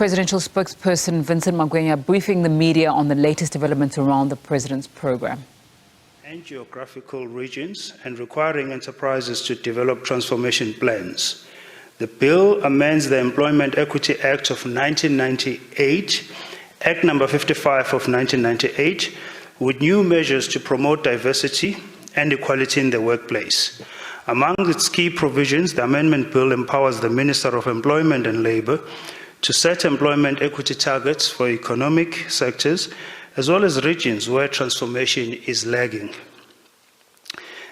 Presidential spokesperson Vincent Magwenya briefing the media on the latest developments around the president's program. And geographical regions and requiring enterprises to develop transformation plans. The bill amends the Employment Equity Act of 1998, Act number 55 of 1998, with new measures to promote diversity and equality in the workplace. Among its key provisions, the amendment bill empowers the Minister of Employment and Labour to set employment equity targets for economic sectors as well as regions where transformation is lagging.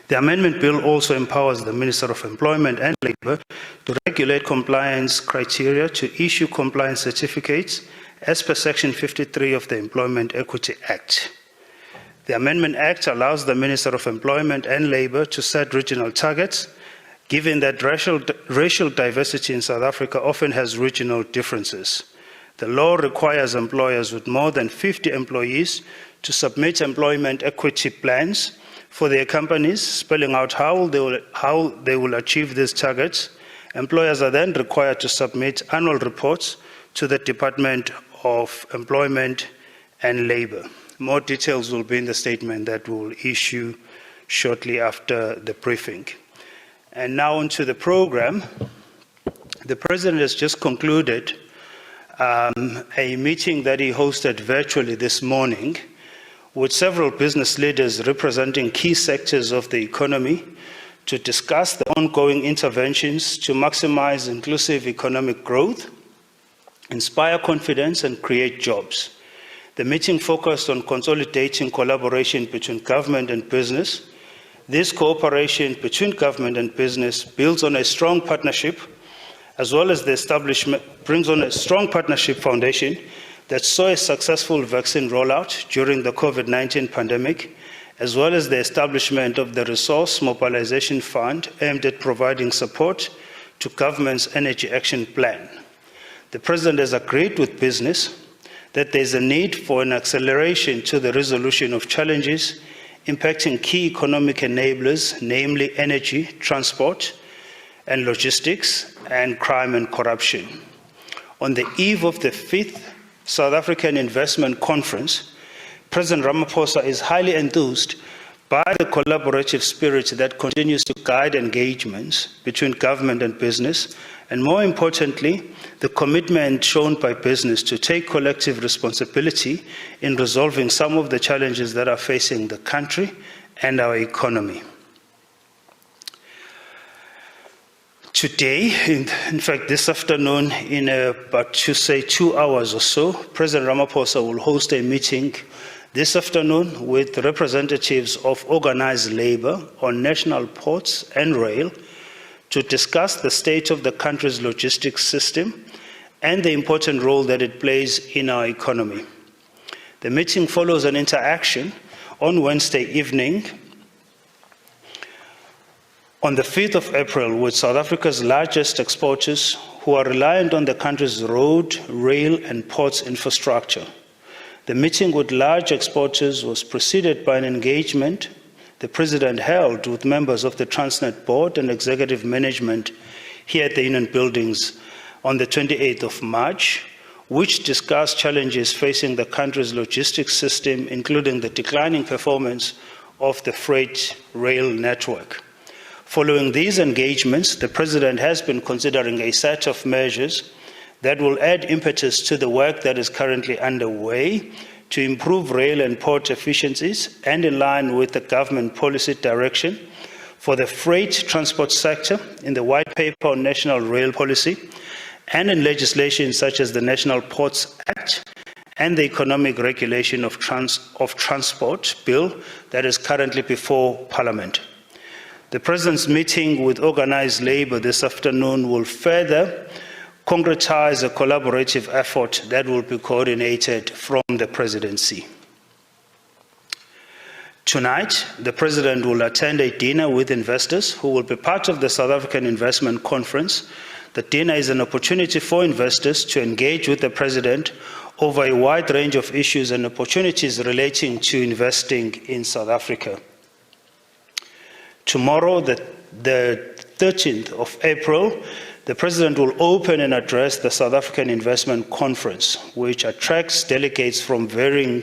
The amendment bill also empowers the Minister of Employment and Labour to regulate compliance criteria to issue compliance certificates as per Section 53 of the Employment Equity Act. The Amendment Act allows the Minister of Employment and Labour to set regional targets, given that racial diversity in South Africa often has regional differences. The law requires employers with more than 50 employees to submit employment equity plans for their companies, spelling out how they will achieve these targets. Employers are then required to submit annual reports to the Department of Employment and Labour. More details will be in the statement that we'll issue shortly after the briefing. And now onto the program. The President has just concluded a meeting that he hosted virtually this morning with several business leaders representing key sectors of the economy to discuss the ongoing interventions to maximize inclusive economic growth, inspire confidence, and create jobs. The meeting focused on consolidating collaboration between government and business. This cooperation between government and business builds on a strong partnership, as well as the establishment, brings on a strong partnership foundation that saw a successful vaccine rollout during the COVID-19 pandemic, as well as the establishment of the Resource Mobilization Fund aimed at providing support to government's Energy Action Plan. The President has agreed with business that there is a need for an acceleration to the resolution of challenges impacting key economic enablers, namely energy, transport, and logistics, and crime and corruption. On the eve of the 5th South African Investment Conference, President Ramaphosa is highly enthused by the collaborative spirit that continues to guide engagements between government and business, and more importantly, the commitment shown by business to take collective responsibility in resolving some of the challenges that are facing the country and our economy. Today, in fact this afternoon, in about 2 hours or so, President Ramaphosa will host a meeting this afternoon with representatives of organized labor on national ports and rail to discuss the state of the country's logistics system and the important role that it plays in our economy. The meeting follows an interaction on Wednesday evening on the 5th of April with South Africa's largest exporters who are reliant on the country's road, rail, and ports infrastructure. The meeting with large exporters was preceded by an engagement the President held with members of the Transnet Board and executive management here at the Union Buildings on the 28th of March, which discussed challenges facing the country's logistics system, including the declining performance of the freight rail network. Following these engagements, the President has been considering a set of measures that will add impetus to the work that is currently underway to improve rail and port efficiencies and in line with the government policy direction for the freight transport sector in the White Paper on National Rail Policy and in legislation such as the National Ports Act and the Economic Regulation of Transport Bill that is currently before Parliament. The President's meeting with organized labor this afternoon will further concretize a collaborative effort that will be coordinated from the Presidency. Tonight, the President will attend a dinner with investors who will be part of the South African Investment Conference. The dinner is an opportunity for investors to engage with the President over a wide range of issues and opportunities relating to investing in South Africa. Tomorrow, the 13th of April, the President will open and address the South African Investment Conference, which attracts delegates from varying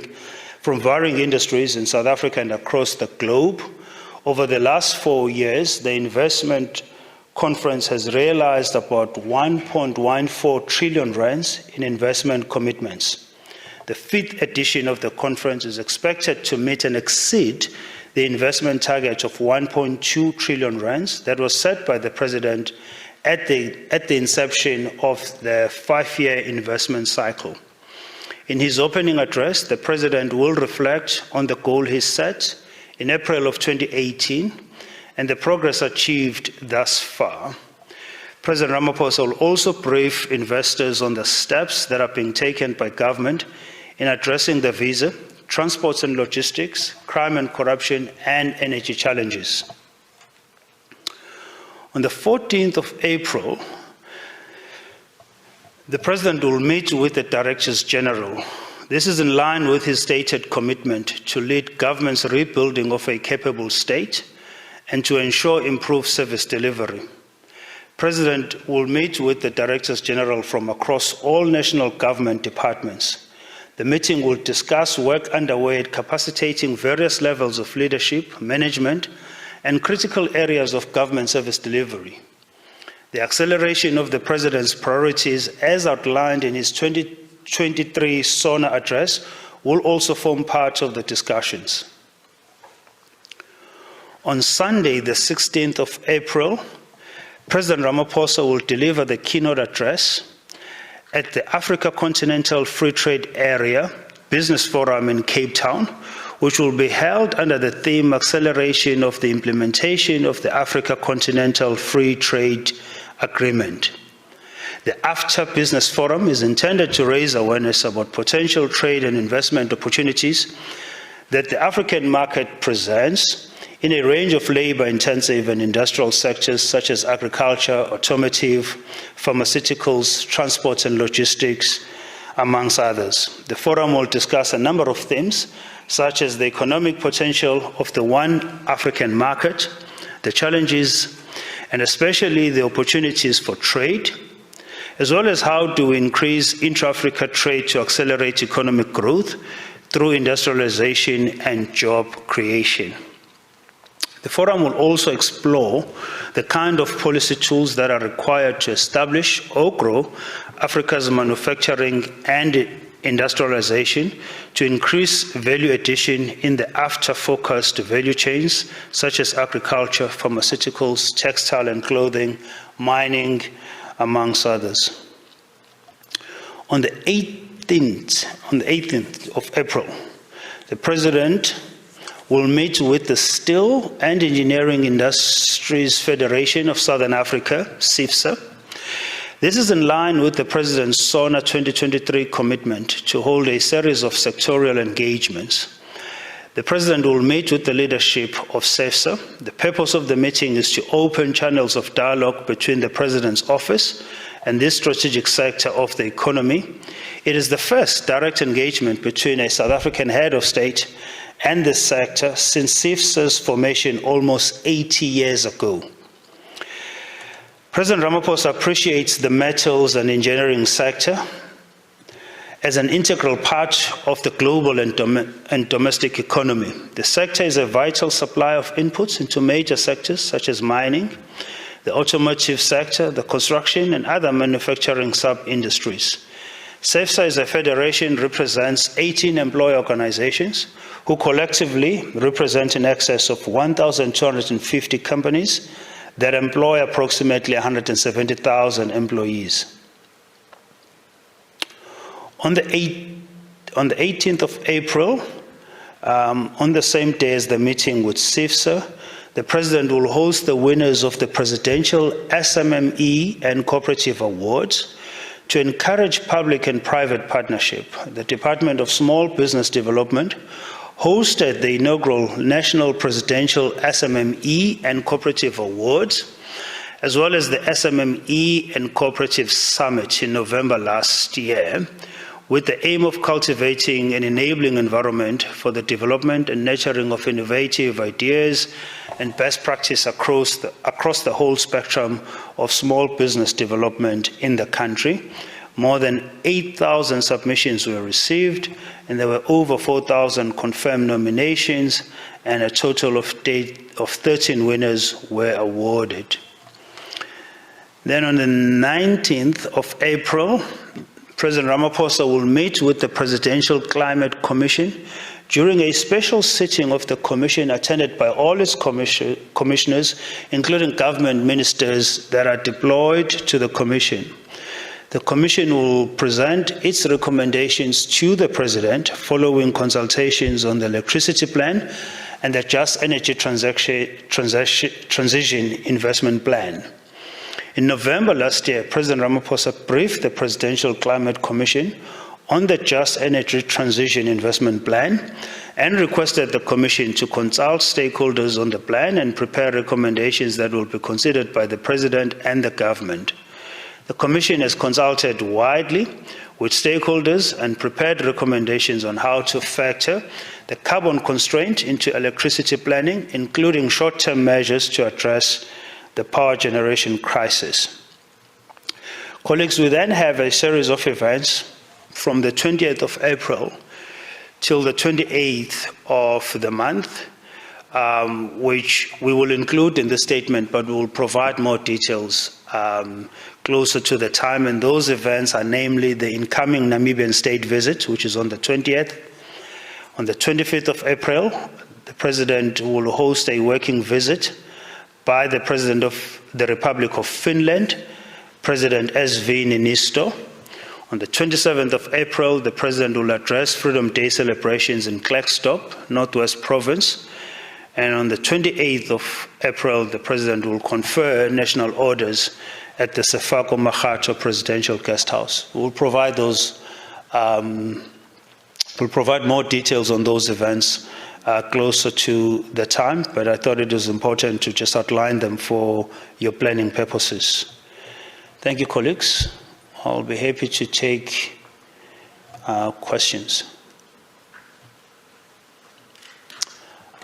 industries in South Africa and across the globe. Over the last 4 years, the investment conference has realized about 1.14 trillion rands in investment commitments. The 5th edition of the conference is expected to meet and exceed the investment target of 1.2 trillion rands that was set by the President at the inception of the 5-year investment cycle. In his opening address, the President will reflect on the goal he set in April of 2018 and the progress achieved thus far. President Ramaphosa will also brief investors on the steps that are being taken by government in addressing the visa, transports and logistics, crime and corruption, and energy challenges. On the 14th of April, the President will meet with the Directors General. This is in line with his stated commitment to lead government's rebuilding of a capable state and to ensure improved service delivery. President will meet with the Directors General from across all national government departments. The meeting will discuss work underway at capacitating various levels of leadership, management, and critical areas of government service delivery. The acceleration of the President's priorities, as outlined in his 2023 SONA address, will also form part of the discussions. On Sunday, the 16th of April, President Ramaphosa will deliver the keynote address at the Africa Continental Free Trade Area Business Forum in Cape Town, which will be held under the theme Acceleration of the Implementation of the Africa Continental Free Trade Agreement. The AFTA Business Forum is intended to raise awareness about potential trade and investment opportunities that the African market presents in a range of labor-intensive and industrial sectors such as agriculture, automotive, pharmaceuticals, transport and logistics, amongst others. The forum will discuss a number of themes, such as the economic potential of the one African market, the challenges and especially the opportunities for trade, as well as how to increase intra-Africa trade to accelerate economic growth through industrialization and job creation. The forum will also explore the kind of policy tools that are required to establish or grow Africa's manufacturing and industrialization to increase value addition in the AFTA-focused value chains, such as agriculture, pharmaceuticals, textile and clothing, mining, amongst others. On the 18th of April, the President will meet with the Steel and Engineering Industries Federation of Southern Africa, SIFSA. This is in line with the President's SONA 2023 commitment to hold a series of sectorial engagements. The President will meet with the leadership of SIFSA. The purpose of the meeting is to open channels of dialogue between the President's office and this strategic sector of the economy. It is the first direct engagement between a South African head of state and this sector since SIFSA's formation almost 80 years ago. President Ramaphosa appreciates the metals and engineering sector as an integral part of the global and domestic economy. The sector is a vital supplier of inputs into major sectors such as mining, the automotive sector, the construction, and other manufacturing sub-industries. SABC is a federation represents 18 employer organizations who collectively represent in excess of 1,250 companies that employ approximately 170,000 employees. On the 18th of April, on the same day as the meeting with SIFSA, the President will host the winners of the Presidential SMME and Cooperative Awards to encourage public and private partnership. The Department of Small Business Development hosted the inaugural National Presidential SMME and Cooperative Awards, as well as the SMME and Cooperative Summit in November last year, with the aim of cultivating an enabling environment for the development and nurturing of innovative ideas and best practice across the whole spectrum of small business development in the country. More than 8,000 submissions were received, and there were over 4,000 confirmed nominations, and a total of 13 winners were awarded. Then on the 19th of April, President Ramaphosa will meet with the Presidential Climate Commission during a special sitting of the Commission attended by all its commissioners, including government ministers that are deployed to the Commission. The Commission will present its recommendations to the President following consultations on the electricity plan and the Just Energy Transition Investment Plan. In November last year, President Ramaphosa briefed the Presidential Climate Commission on the Just Energy Transition Investment Plan and requested the Commission to consult stakeholders on the plan and prepare recommendations that will be considered by the President and the government. The Commission has consulted widely with stakeholders and prepared recommendations on how to factor the carbon constraint into electricity planning, including short-term measures to address the power generation crisis. Colleagues, we then have a series of events from the 20th of April till the 28th of the month, which we will include in the statement, but we will provide more details closer to the time. And those events are namely the incoming Namibian state visit, which is on the 20th. On the 25th of April, the President will host a working visit by the President of the Republic of Finland, President S.V. Niinisto. On the 27th of April, the President will address Freedom Day celebrations in Klerksdorp, Northwest Province. And on the 28th of April, the President will confer national orders at the Sefako Makgatho Presidential Guest House. We'll provide more details on those events closer to the time, but I thought it was important to just outline them for your planning purposes. Thank you, colleagues. I'll be happy to take questions.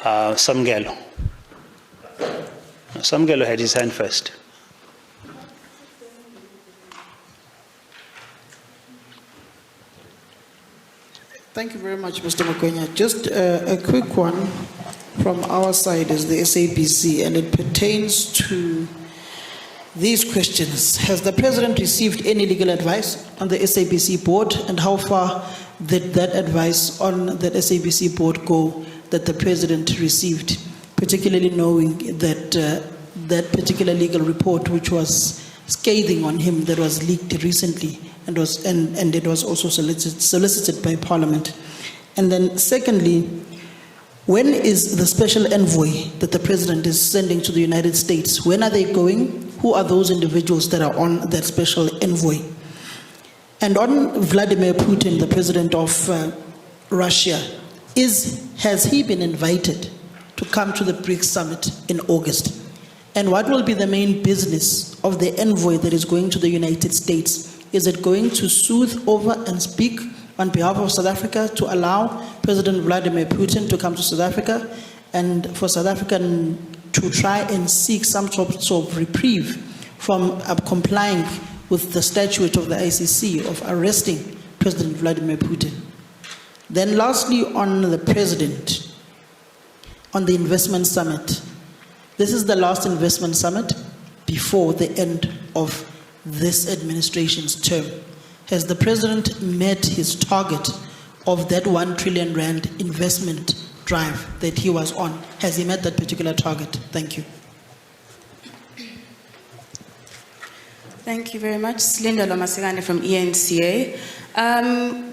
Samgelo. Samgelo had his hand first. Thank you very much, Mr. Magwenya. Just a quick one from our side as the SABC, and it pertains to these questions. Has the President received any legal advice on the SABC board, and how far did that advice on the SABC board go that the President received, particularly knowing that that particular legal report, which was scathing on him, that was leaked recently, and it was also solicited by Parliament? And then secondly, when is the special envoy that the President is sending to the United States, when are they going? Who are those individuals that are on that special envoy? And on Vladimir Putin, the President of Russia, has he been invited to come to the BRICS summit in August? And what will be the main business of the envoy that is going to the United States? Is it going to soothe over and speak on behalf of South Africa to allow President Vladimir Putin to come to South Africa, and for South Africa to try and seek some sort of reprieve from complying with the statute of the ICC of arresting President Vladimir Putin? Then lastly, on the President, on the investment summit. This is the last investment summit before the end of this administration's term. Has the President met his target of that 1 trillion rand investment drive that he was on? Has he met that particular target? Thank you. Thank you very much. Linda Lomasigane from ENCA.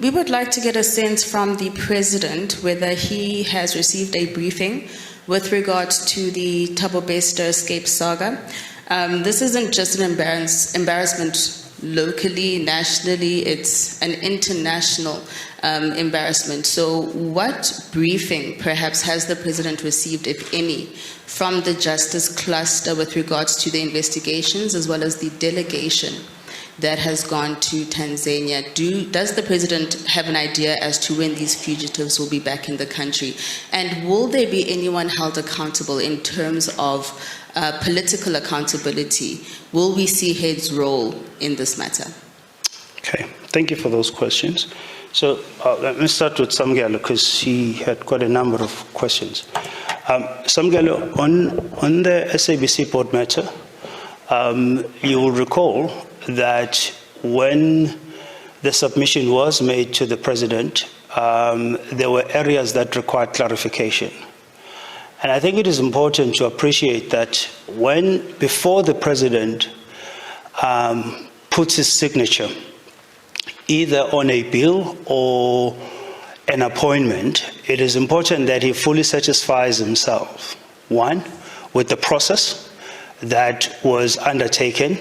We would like to get a sense from the President whether he has received a briefing with regard to the Thabo Bester escape saga. This isn't just an embarrassment locally, nationally, it's an international embarrassment. So what briefing perhaps has the President received, if any, from the Justice Cluster with regards to the investigations, as well as the delegation that has gone to Tanzania. Does the president have an idea as to when these fugitives will be back in the country? And will there be anyone held accountable in terms of political accountability? Will we see heads roll in this matter? Okay, thank you for those questions. So let me start with Samgelo because he had quite a number of questions. Samgelo, on the SABC board matter, you will recall that when the submission was made to the president, there were areas that required clarification. And I think it is important to appreciate that before the president puts his signature either on a bill or an appointment, it is important that he fully satisfies himself, one, with the process that was undertaken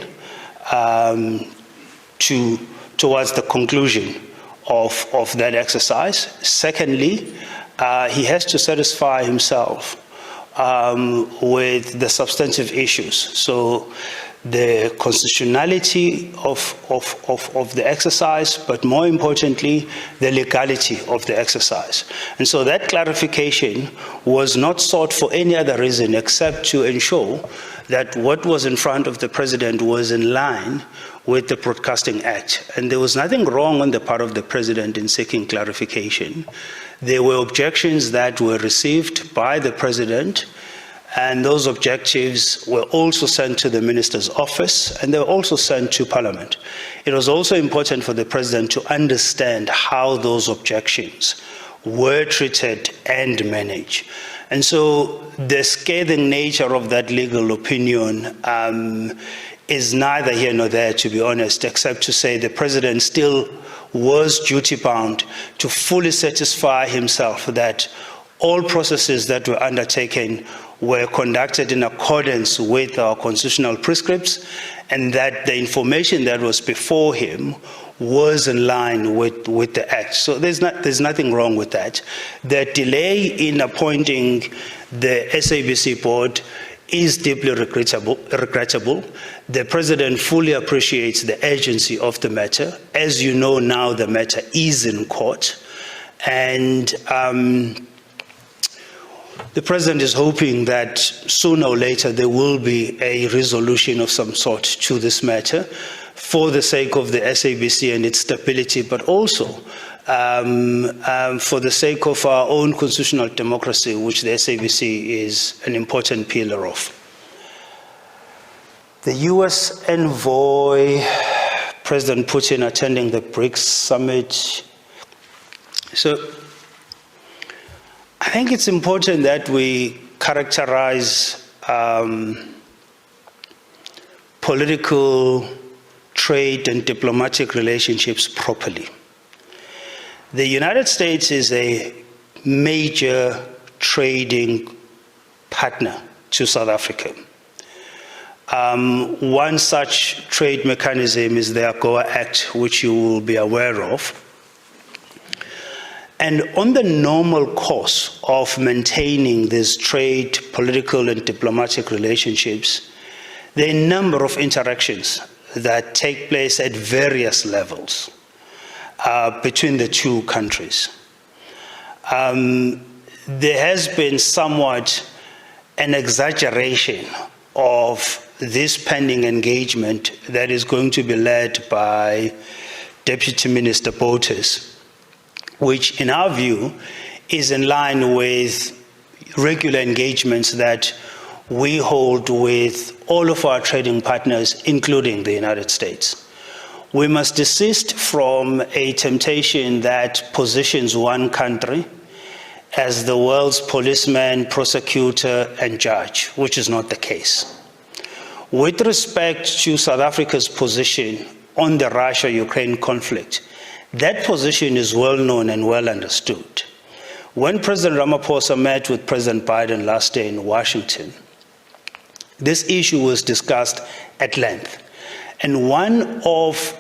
towards the conclusion of that exercise. Secondly, he has to satisfy himself with the substantive issues. So the constitutionality of the exercise, but more importantly, the legality of the exercise. And so that clarification was not sought for any other reason except to ensure that what was in front of the president was in line with the Broadcasting Act. And there was nothing wrong on the part of the president in seeking clarification. There were objections that were received by the president, and those objectives were also sent to the minister's office, and they were also sent to Parliament. It was also important for the president to understand how those objections were treated and managed. And so the scathing nature of that legal opinion is neither here nor there, to be honest, except to say the president still was duty-bound to fully satisfy himself that all processes that were undertaken were conducted in accordance with our constitutional prescripts, and that the information that was before him was in line with the Act. So there's nothing wrong with that. The delay in appointing the SABC board is deeply regrettable. The president fully appreciates the urgency of the matter. As you know now, the matter is in court, and the president is hoping that sooner or later there will be a resolution of some sort to this matter for the sake of the SABC and its stability, but also for the sake of our own constitutional democracy, which the SABC is an important pillar of. The US envoy, President Putin attending the BRICS summit. So I think it's important that we characterize political, trade, and diplomatic relationships properly. The United States is a major trading partner to South Africa. One such trade mechanism is the AGOA Act, which you will be aware of. And on the normal course of maintaining these trade, political, and diplomatic relationships, there are a number of interactions that take place at various levels between the two countries. There has been somewhat an exaggeration of this pending engagement that is going to be led by Deputy Minister Bottas, which in our view is in line with regular engagements that we hold with all of our trading partners, including the United States. We must desist from a temptation that positions one country as the world's policeman, prosecutor, and judge, which is not the case. With respect to South Africa's position on the Russia-Ukraine conflict, that position is well known and well understood. When President Ramaphosa met with President Biden last year in Washington, this issue was discussed at length. And one of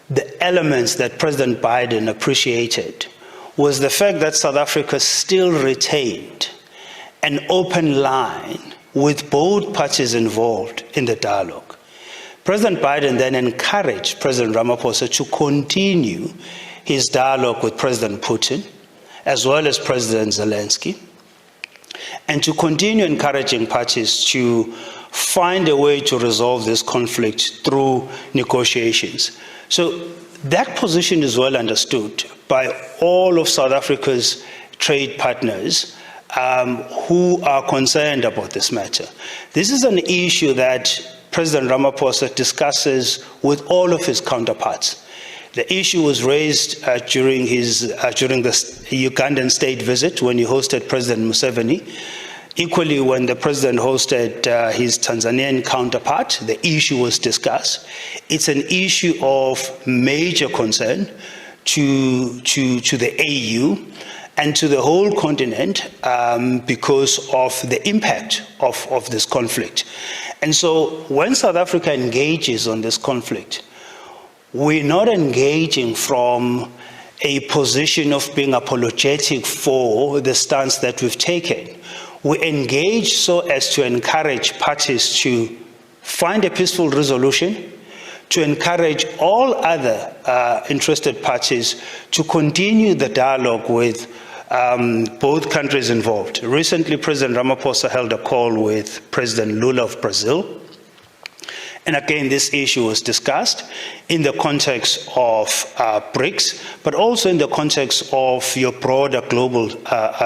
the elements that President Biden appreciated was the fact that South Africa still retained an open line with both parties involved in the dialogue. President Biden then encouraged President Ramaphosa to continue his dialogue with President Putin, as well as President Zelensky, and to continue encouraging parties to find a way to resolve this conflict through negotiations. So that position is well understood by all of South Africa's trade partners who are concerned about this matter. This is an issue that President Ramaphosa discusses with all of his counterparts. The issue was raised during the Ugandan state visit when he hosted President Museveni. Equally, when the president hosted his Tanzanian counterpart, the issue was discussed. It's an issue of major concern to the AU and to the whole continent because of the impact of this conflict. And so when South Africa engages on this conflict, we're not engaging from a position of being apologetic for the stance that we've taken. We engage so as to encourage parties to find a peaceful resolution, to encourage all other interested parties to continue the dialogue with both countries involved. Recently, President Ramaphosa held a call with President Lula of Brazil. And again, this issue was discussed in the context of BRICS, but also in the context of your broader global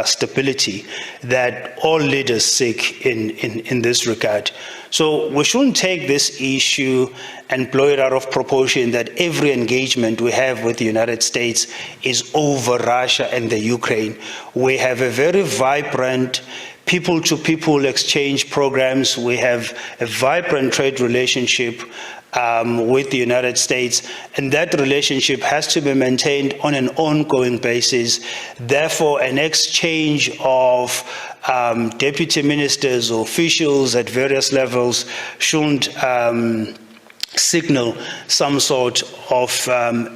stability that all leaders seek in this regard. So we shouldn't take this issue and blow it out of proportion that every engagement we have with the United States is over Russia and the Ukraine. We have a very vibrant people-to-people exchange programs. We have a vibrant trade relationship with the United States, and that relationship has to be maintained on an ongoing basis. Therefore, an exchange of deputy ministers or officials at various levels shouldn't signal some sort of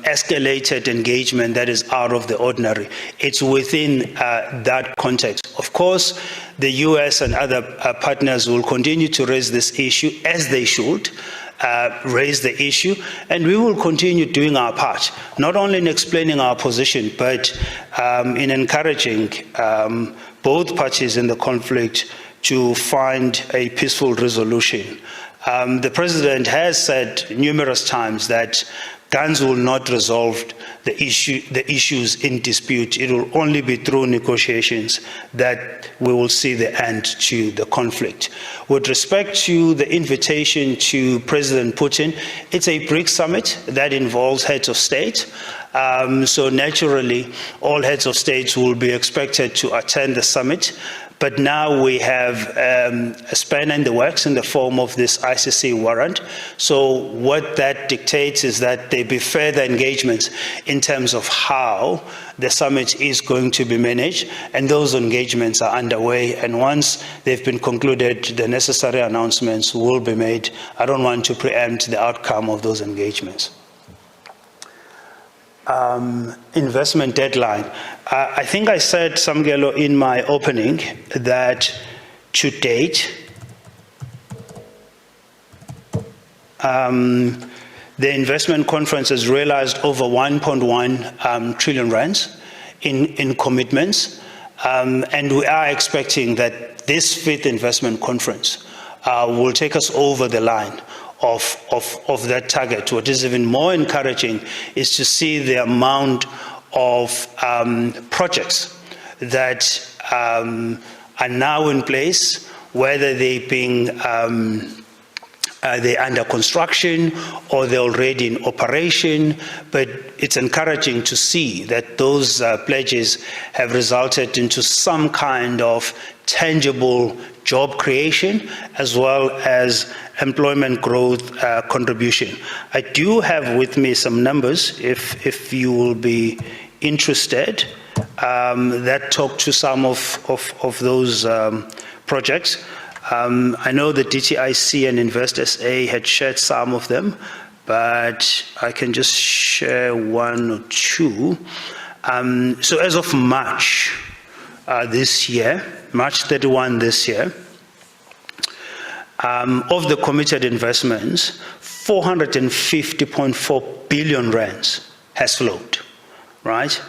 escalated engagement that is out of the ordinary. It's within that context. Of course, the US and other partners will continue to raise this issue, as they should, raise the issue, and we will continue doing our part, not only in explaining our position, but in encouraging both parties in the conflict to find a peaceful resolution. The president has said numerous times that guns will not resolve the issues in dispute. It will only be through negotiations that we will see the end to the conflict. With respect to the invitation to President Putin, it's a BRICS summit that involves heads of state. So naturally, all heads of states will be expected to attend the summit. But now we have a spanner in the works in the form of this ICC warrant. So what that dictates is that there be further engagements in terms of how the summit is going to be managed, and those engagements are underway. And once they've been concluded, the necessary announcements will be made. I don't want to preempt the outcome of those engagements. Investment deadline. I think I said, Samgelo, in my opening that to date, the investment conference has realized over 1.1 trillion rands in commitments, and we are expecting that this fifth investment conference will take us over the line of that target. What is even more encouraging is to see the amount of projects that are now in place, whether they're under construction or they're already in operation. But it's encouraging to see that those pledges have resulted into some kind of tangible job creation as well as employment growth contribution. I do have with me some numbers, if you will be interested, that talk to some of those projects. I know the DTIC and Invest SA had shared some of them, but I can just share one or two. So as of March this year, March 31 this year, of the committed investments, 450.4 billion rands has flowed, right?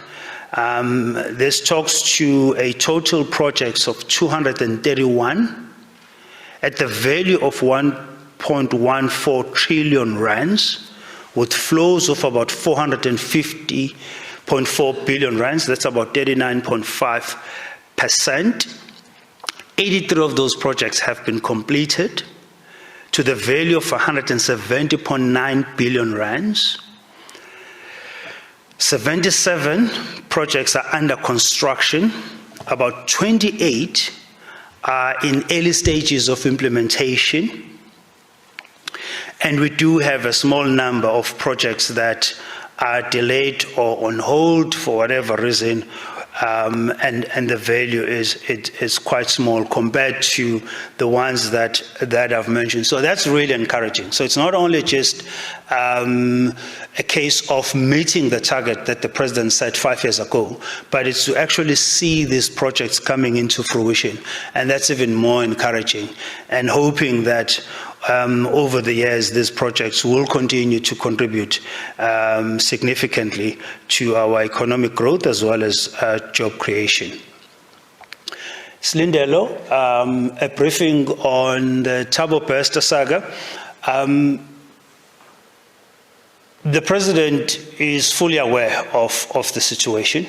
This talks to a total projects of 231 at the value of 1.14 trillion rands, with flows of about 450.4 billion rands. That's about 39.5%. 83 of those projects have been completed to the value of 170.9 billion rands. 77 projects are under construction. About 28 are in early stages of implementation. And we do have a small number of projects that are delayed or on hold for whatever reason, and the value is quite small compared to the ones that I've mentioned. So that's really encouraging. So it's not only just a case of meeting the target that the president set 5 years ago, but it's to actually see these projects coming into fruition. And that's even more encouraging, and hoping that over the years, these projects will continue to contribute significantly to our economic growth as well as job creation. Slindelo, a briefing on the Thabo Bester saga. The president is fully aware of the situation,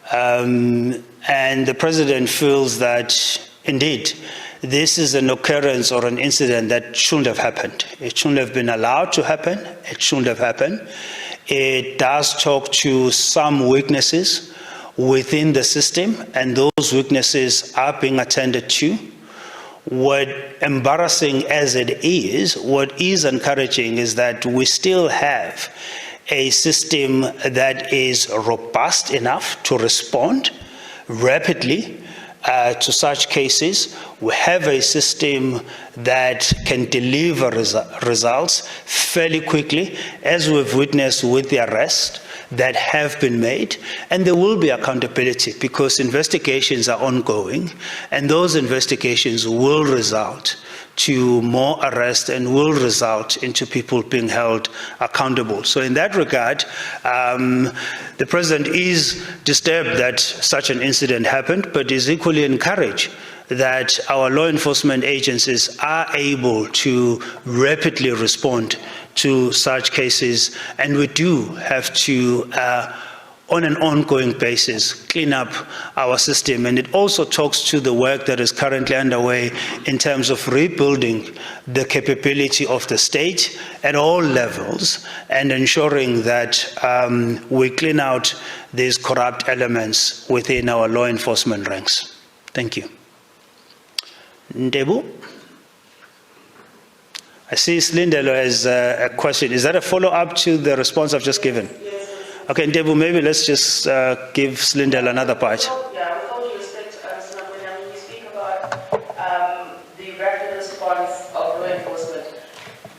and the president feels that indeed this is an occurrence or an incident that shouldn't have happened. It shouldn't have been allowed to happen. It shouldn't have happened. It does talk to some weaknesses within the system, and those weaknesses are being attended to. What embarrassing as it is, what is encouraging is that we still have a system that is robust enough to respond rapidly to such cases. We have a system that can deliver results fairly quickly, as we've witnessed with the arrest that have been made, and there will be accountability because investigations are ongoing, and those investigations will result to more arrests and will result into people being held accountable. So in that regard, the president is disturbed that such an incident happened, but is equally encouraged that our law enforcement agencies are able to rapidly respond to such cases, and we do have to on an ongoing basis, clean up our system. And it also talks to the work that is currently underway in terms of rebuilding the capability of the state at all levels and ensuring that we clean out these corrupt elements within our law enforcement ranks. Thank you. Ndebu? I see Slindelo has a question. Is that a follow-up to the response I've just given? Okay, Ndebu, maybe let's just give Slindelo another part. Yeah, with all due respect, Mr. Magwenya, when you speak about the rapid response of law enforcement,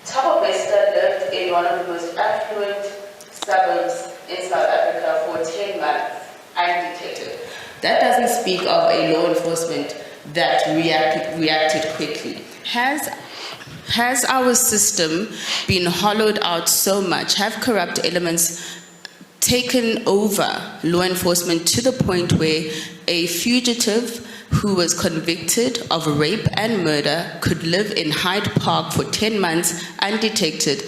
Thabo Bester lived in one of the most affluent suburbs in South Africa for 10 months undetected. That doesn't speak of a law enforcement that reacted quickly. Has our system been hollowed out so much? Have corrupt elements taken over law enforcement to the point where a fugitive who was convicted of rape and murder could live in Hyde Park for 10 months undetected,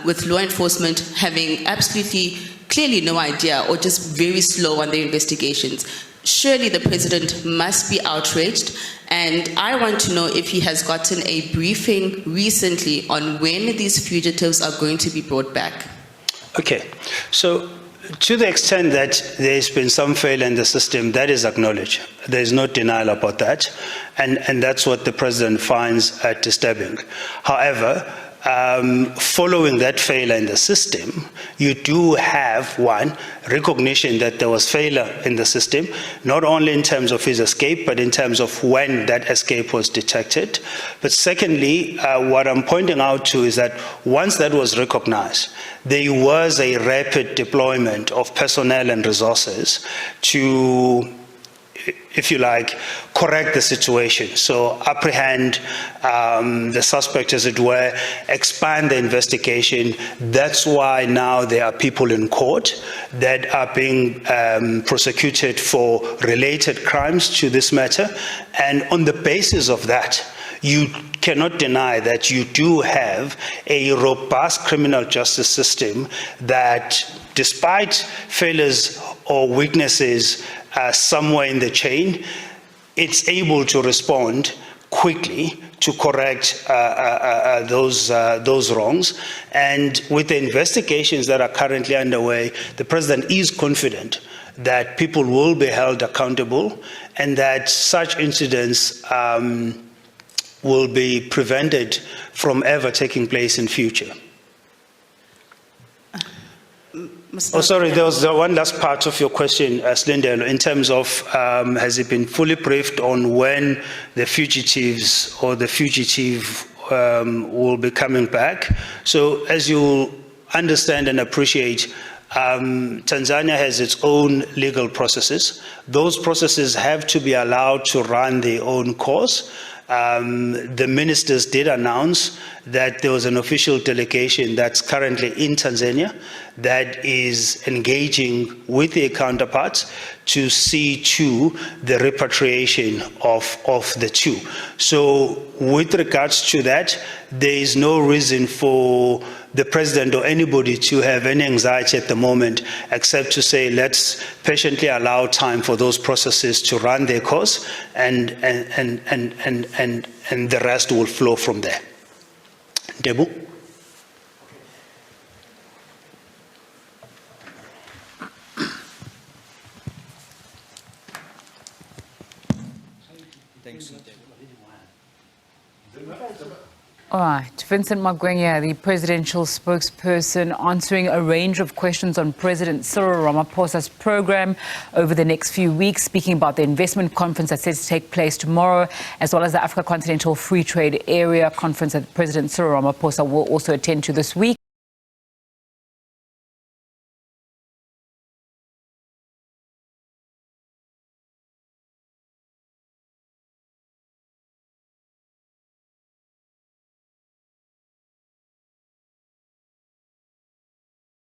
with law enforcement having absolutely clearly no idea or just very slow on their investigations? Surely the president must be outraged, and I want to know if he has gotten a briefing recently on when these fugitives are going to be brought back. Okay, so to the extent that there's been some failure in the system, that is acknowledged. There's no denial about that, and that's what the president finds disturbing. However, following that failure in the system, you do have, one, recognition that there was failure in the system, not only in terms of his escape, but in terms of when that escape was detected. But secondly, what I'm pointing out to is that once that was recognized, there was a rapid deployment of personnel and resources to if you like, correct the situation. So apprehend the suspect, as it were, expand the investigation. That's why now there are people in court that are being prosecuted for related crimes to this matter. And on the basis of that, you cannot deny that you do have a robust criminal justice system that, despite failures or weaknesses somewhere in the chain, it's able to respond quickly to correct those wrongs. And with the investigations that are currently underway, the president is confident that people will be held accountable and that such incidents will be prevented from ever taking place in future. Oh, sorry, there was one last part of your question, Slindelo, in terms of has it been fully briefed on when the fugitives or the fugitive will be coming back? So as you understand and appreciate, Tanzania has its own legal processes. Those processes have to be allowed to run their own course. The ministers did announce that there was an official delegation that's currently in Tanzania that is engaging with their counterparts to see to the repatriation of the two. So with regards to that, there is no reason for the president or anybody to have any anxiety at the moment, except to say, let's patiently allow time for those processes to run their course, and the rest will flow from there. Debu? Thanks. All right, Vincent Magwenya, the presidential spokesperson, answering a range of questions on President Cyril Ramaphosa's program over the next few weeks, speaking about the investment conference that's set to take place tomorrow, as well as the Africa Continental Free Trade Area conference that President Cyril Ramaphosa will also attend to this week.